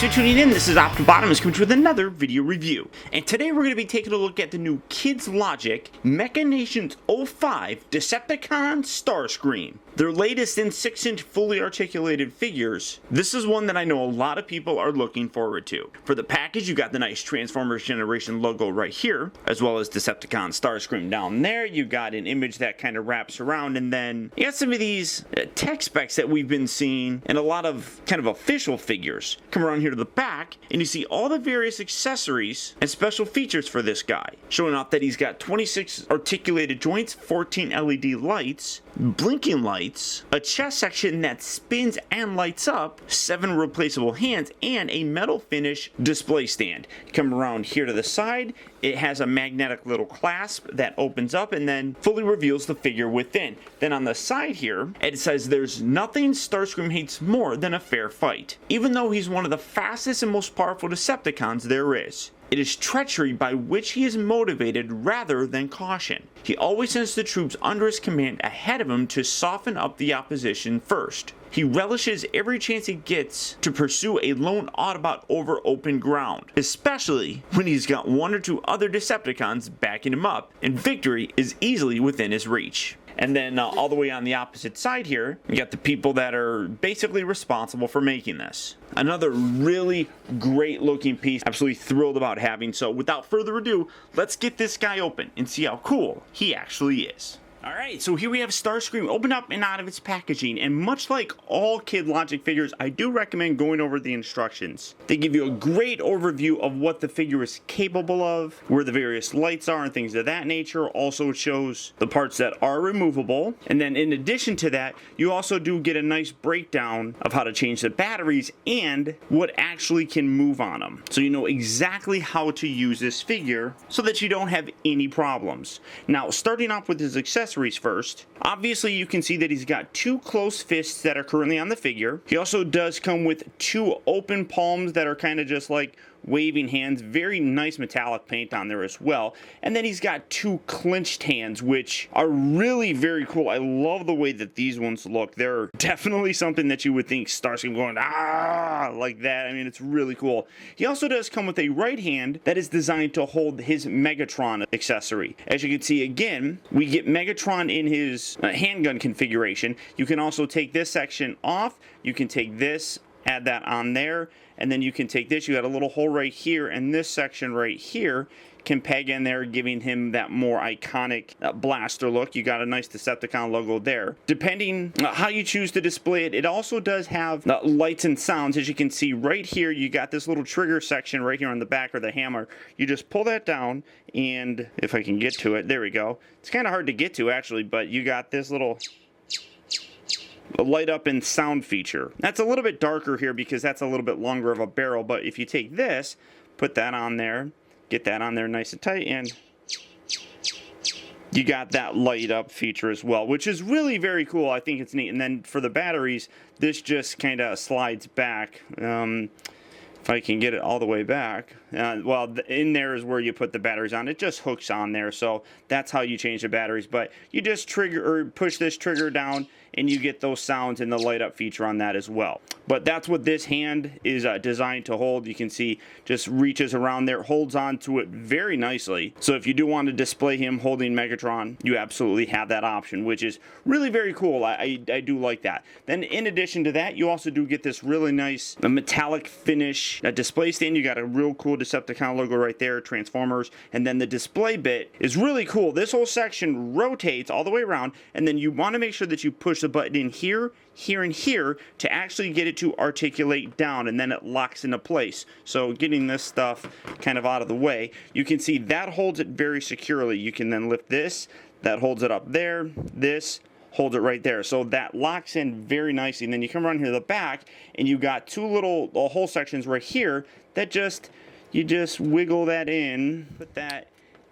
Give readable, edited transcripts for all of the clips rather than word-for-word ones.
Thanks for tuning in. This is optibotimus coming with another video review. And today we're going to be taking a look at the new Kids Logic Mecha Nations 05 Decepticon Starscream. Their latest in 6-inch fully articulated figures. This is one that I know a lot of people are looking forward to. For the package, you got the nice Transformers Generation logo right here, as well as Decepticon Starscream down there. You got an image that kind of wraps around, and then you got some of these tech specs that we've been seeing in a lot of kind of official figures. Come around here to the back, and you see all the various accessories and special features for this guy, showing off that he's got 26 articulated joints, 14 LED lights, blinking lights, a chest section that spins and lights up, 7 replaceable hands, and a metal finish display stand. Come around here to the side, it has a magnetic little clasp that opens up and then fully reveals the figure within. Then on the side here, it says there's nothing Starscream hates more than a fair fight, even though he's one of the fastest and most powerful Decepticons there is. It is treachery by which he is motivated rather than caution. He always sends the troops under his command ahead of him to soften up the opposition first. He relishes every chance he gets to pursue a lone Autobot over open ground, especially when he's got 1 or 2 other Decepticons backing him up, and victory is easily within his reach. And then all the way on the opposite side here, you got the people that are basically responsible for making this. Another really great looking piece, absolutely thrilled about having. So without further ado, let's get this guy open and see how cool he actually is. Alright, so here we have Starscream opened up and out of its packaging, and much like all Kid Logic figures, I do recommend going over the instructions. They give you a great overview of what the figure is capable of, where the various lights are and things of that nature. Also it shows the parts that are removable, and then in addition to that, you also do get a nice breakdown of how to change the batteries and what actually can move on them. So you know exactly how to use this figure so that you don't have any problems. Now, starting off with his accessories first. Obviously, you can see that he's got 2 closed fists that are currently on the figure. He also does come with 2 open palms that are kind of just like waving hands. Very nice metallic paint on there as well. And then he's got 2 clenched hands, which are really very cool. I love the way that these ones look. They're definitely something that you would think Starscream going, ah, like that. I mean, it's really cool. He also does come with a right hand that is designed to hold his Megatron accessory. As you can see, again, we get Megatron in his handgun configuration. You can also take this section off. You can take this, add that on there, and then you can take this, you got a little hole right here, and this section right here can peg in there, giving him that more iconic blaster look. You got a nice Decepticon logo there. Depending how you choose to display it, it also does have lights and sounds. As you can see right here, you got this little trigger section right here on the back, or the hammer. You just pull that down, and if I can get to it, there we go. It's kind of hard to get to actually, but you got this little light up and sound feature. That's a little bit darker here because that's a little bit longer of a barrel, but if you take this, put that on there, get that on there nice and tight, and you got that light up feature as well, which is really very cool. I think it's neat. And then for the batteries, this just kind of slides back. If I can get it all the way back, well, in there is where you put the batteries on. It just hooks on there, so that's how you change the batteries. But you just trigger or push this trigger down, and you get those sounds and the light up feature on that as well. But that's what this hand is designed to hold. You can see just reaches around there, holds on to it very nicely. So if you do want to display him holding Megatron, you absolutely have that option, which is really very cool. I do like that. Then in addition to that, you also do get this really nice metallic finish display stand. You got a real cool Decepticon logo right there, Transformers, and then the display bit is really cool. This whole section rotates all the way around, and then you want to make sure that you push the button in here, here, and here to actually get it to articulate down, and then it locks into place. So getting this stuff kind of out of the way, you can see that holds it very securely. You can then lift this, that holds it up there, this holds it right there. So that locks in very nicely. And then you come around here to the back, and you got 2 little hole sections right here that you just wiggle that in, put that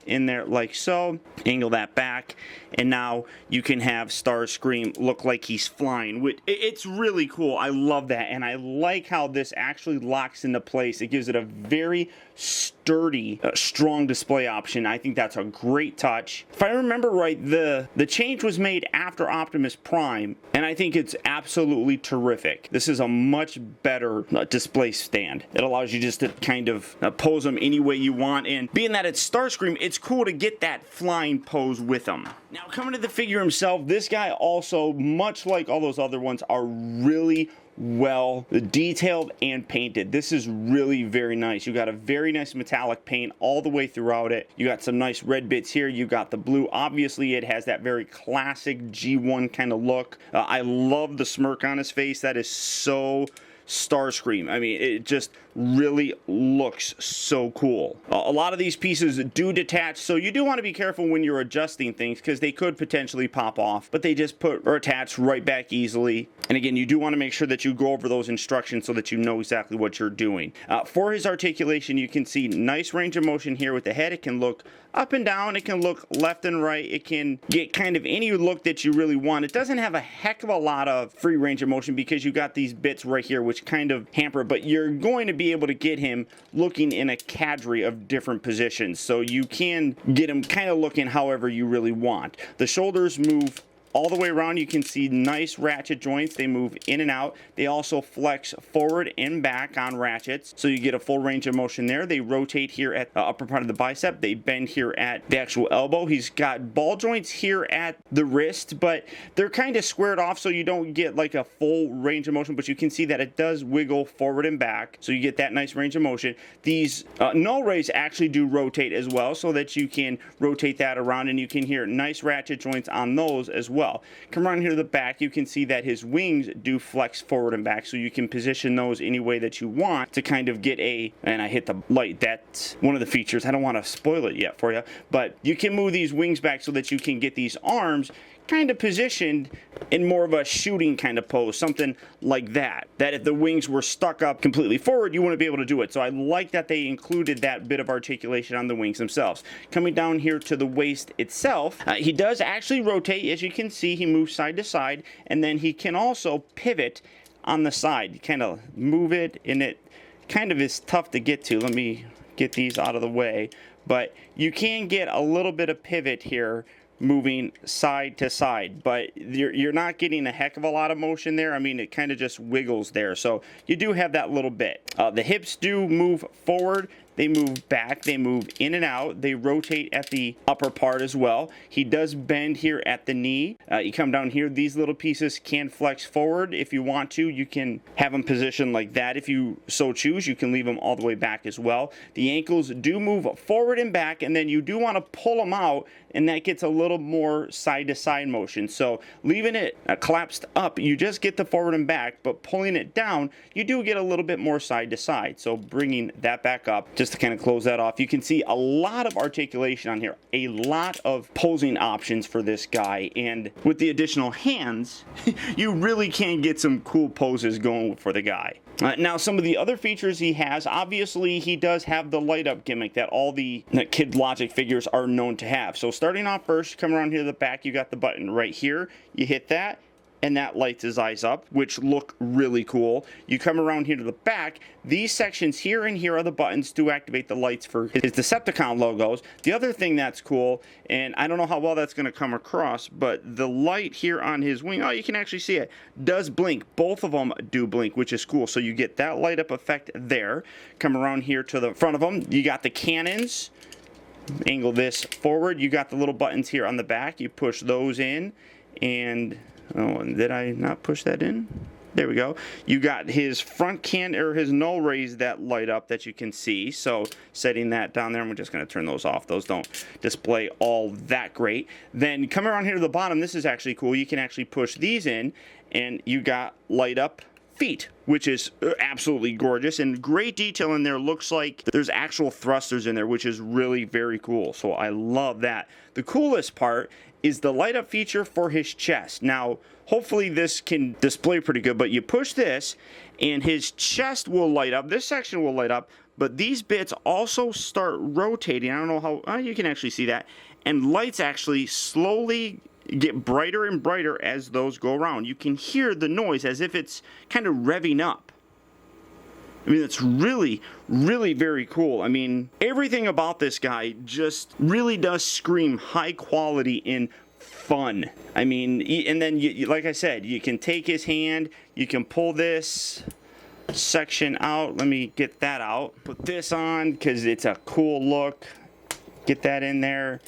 in there like so, angle that back, and now you can have Starscream look like he's flying. It's really cool. I love that, and I like how this actually locks into place. It gives it a very sturdy sturdy, strong display option. I think that's a great touch. If I remember right, the change was made after Optimus Prime, and I think it's absolutely terrific. This is a much better display stand. It allows you just to kind of pose them any way you want, and being that it's Starscream, it's cool to get that flying pose with him. Now, coming to the figure himself, this guy also, much like all those other ones, are really well detailed and painted. This is really very nice. You got a very nice metallic paint all the way throughout it. You got some nice red bits here. You got the blue. Obviously, it has that very classic G1 kind of look. I love the smirk on his face. That is so Starscream. I mean, it just really looks so cool. A lot of these pieces do detach, so you do want to be careful when you're adjusting things because they could potentially pop off, but they just attach right back easily. And again, you do want to make sure that you go over those instructions so that you know exactly what you're doing. For his articulation, you can see nice range of motion here with the head. It can look up and down, it can look left and right, it can get kind of any look that you really want. It doesn't have a heck of a lot of free range of motion because you got these bits right here which kind of hamper, but you're going to be able to get him looking in a cadre of different positions, so you can get him kind of looking however you really want. The shoulders move all the way around. You can see nice ratchet joints. They move in and out. They also flex forward and back on ratchets, so you get a full range of motion there. They rotate here at the upper part of the bicep. They bend here at the actual elbow. He's got ball joints here at the wrist, but they're kind of squared off, so you don't get like a full range of motion, but you can see that it does wiggle forward and back, so you get that nice range of motion. These null rays actually do rotate as well, so that you can rotate that around, and you can hear nice ratchet joints on those as well. Come around here to the back, you can see that his wings do flex forward and back, so you can position those any way that you want to kind of get and I hit the light, that's one of the features. I don't want to spoil it yet for you, but you can move these wings back so that you can get these arms kind of positioned in more of a shooting kind of pose, something like that. That if the wings were stuck up completely forward, you wouldn't be able to do it. So I like that they included that bit of articulation on the wings themselves. Coming down here to the waist itself, he does actually rotate. As you can see, he moves side to side, and then he can also pivot on the side. You kind of move it, and it kind of is tough to get to. Let me get these out of the way. But you can get a little bit of pivot here, moving side to side, but you're not getting a heck of a lot of motion there. I mean, it kind of just wiggles there, so you do have that little bit. The hips do move forward, they move back, they move in and out, they rotate at the upper part as well. He does bend here at the knee. You come down here, these little pieces can flex forward if you want to. You can have them positioned like that if you so choose. You can leave them all the way back as well. The ankles do move forward and back, and then you do want to pull them out, and that gets a little more side to side motion. So leaving it collapsed up, you just get the forward and back, but pulling it down, you do get a little bit more side to side. So bringing that back up, just to kind of close that off, you can see a lot of articulation on here, a lot of posing options for this guy, and with the additional hands, you really can get some cool poses going for the guy. Now, some of the other features he has, obviously he does have the light up gimmick that all the Kid Logic figures are known to have. So starting off first, come around here to the back, you got the button right here, you hit that, and that lights his eyes up, which look really cool. You come around here to the back, these sections here and here are the buttons to activate the lights for his Decepticon logos. The other thing that's cool, and I don't know how well that's going to come across, but the light here on his wing, oh, you can actually see it, does blink. Both of them do blink, which is cool. So you get that light up effect there. Come around here to the front of them, you got the cannons. Angle this forward, you got the little buttons here on the back, you push those in, and oh, did I not push that in? There we go. You got his front his null rays that light up that you can see. So setting that down there, I'm just going to turn those off. Those don't display all that great. Then come around here to the bottom. This is actually cool. You can actually push these in, and you got light up feet, which is absolutely gorgeous, and great detail in there. Looks like there's actual thrusters in there, which is really very cool. So I love that. The coolest part is the light up feature for his chest. Now, hopefully this can display pretty good, but you push this and his chest will light up. This section will light up, but these bits also start rotating. I don't know how, you can actually see that. And lights actually slowly get brighter and brighter as those go around. You can hear the noise as if it's kind of revving up. I mean, it's really, really very cool. I mean, everything about this guy just really does scream high quality and fun. I mean, and then, like I said, you can take his hand, you can pull this section out. Let me get that out. Put this on because it's a cool look. Get that in there.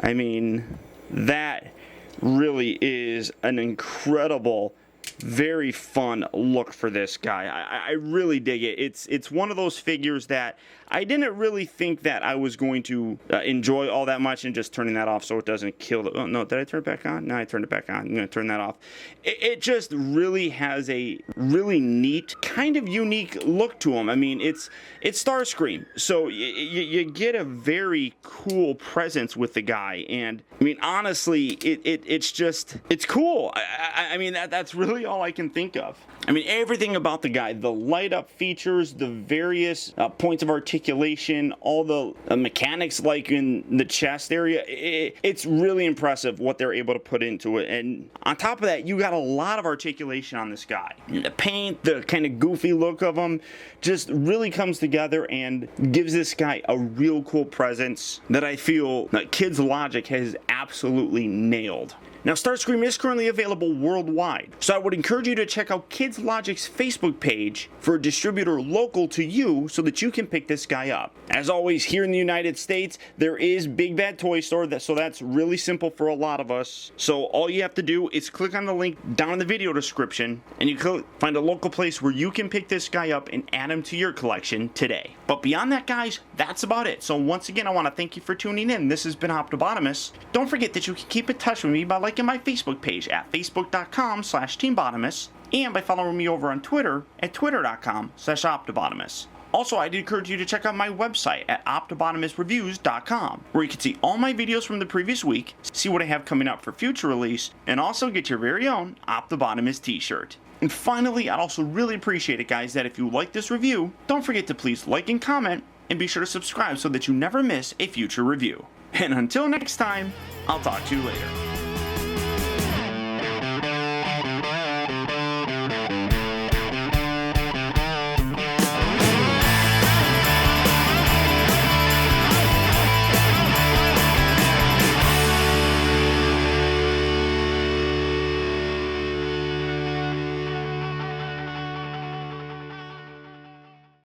I mean, that really is an incredible, very fun look for this guy. I really dig it. It's one of those figures that I didn't really think that I was going to enjoy all that much, and just turning that off so it doesn't kill the... Oh, no, did I turn it back on? No, I turned it back on. I'm going to turn that off. It just really has a really neat, kind of unique look to him. I mean, it's Starscream, so you get a very cool presence with the guy, and I mean, honestly, it's cool. I mean, that's really all I can think of. I mean, everything about the guy, the light up features, the various points of articulation, all the mechanics like in the chest area, it's really impressive what they're able to put into it. And on top of that, you got a lot of articulation on this guy. The paint, the kind of goofy look of him just really comes together and gives this guy a real cool presence that I feel that Kids Logic has absolutely nailed. Now, Starscream is currently available worldwide, so I would encourage you to check out Kids Logic's Facebook page for a distributor local to you so that you can pick this guy up. As always, here in the United States, there is Big Bad Toy Store, so that's really simple for a lot of us. So all you have to do is click on the link down in the video description, and you can find a local place where you can pick this guy up and add him to your collection today. But beyond that, guys, that's about it. So once again, I want to thank you for tuning in. This has been optibotimus. Don't forget that you can keep in touch with me by liking my Facebook page at facebook.com/teambotimus and by following me over on Twitter at twitter.com/optibotimus. Also, I'd encourage you to check out my website at optibotimusreviews.com, where you can see all my videos from the previous week, see what I have coming up for future release, and also get your very own Optibotimus t-shirt. And finally, I'd also really appreciate it, guys, that if you like this review, don't forget to please like and comment, and be sure to subscribe so that you never miss a future review. And until next time, I'll talk to you later.